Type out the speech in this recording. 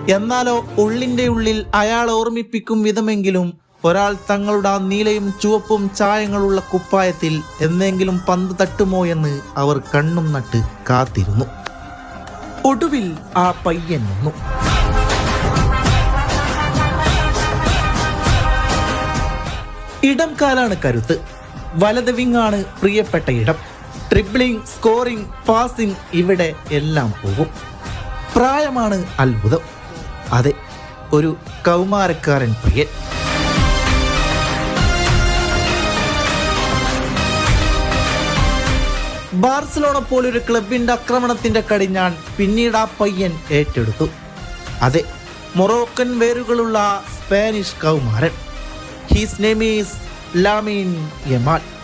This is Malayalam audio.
എന്നാലോ ഉള്ളിന്റെ ഉള്ളിൽ അയാൾ ഓർമ്മിപ്പിക്കും വിധമെങ്കിലും ഒരാൾ തങ്ങളുടെ ആ നീലയും ചുവപ്പും ചായങ്ങളുള്ള കുപ്പായത്തിൽ എന്തെങ്കിലും പന്ത് തട്ടുമോ എന്ന് അവർ കണ്ണും നട്ട് കാത്തിരുന്നു. ഒടുവിൽ ആ പയ്യൻ വന്നു. ഇടം കാലാണ് കരുത്ത്, വലത് വിങ്ങാണ് പ്രിയപ്പെട്ട ഇടം. ട്രിപ്ലിംഗ്, സ്കോറിംഗ്, പാസിംഗ് ഇവിടെ എല്ലാം പോകും. പ്രായമാണ് അത്ഭുതം. അതെ, ഒരു കൗമാരക്കാരൻ പയ്യൻ. ബാർസലോണ പോലൊരു ക്ലബിന്റെ ആക്രമണത്തിന്റെ കടിഞ്ഞാൺ പിന്നീട് ആ പയ്യൻ ഏറ്റെടുത്തു. അതെ, മൊറോക്കൻ വേരുകളുള്ള സ്പാനിഷ് കൗമാരൻ. His name is Lamine Yamal.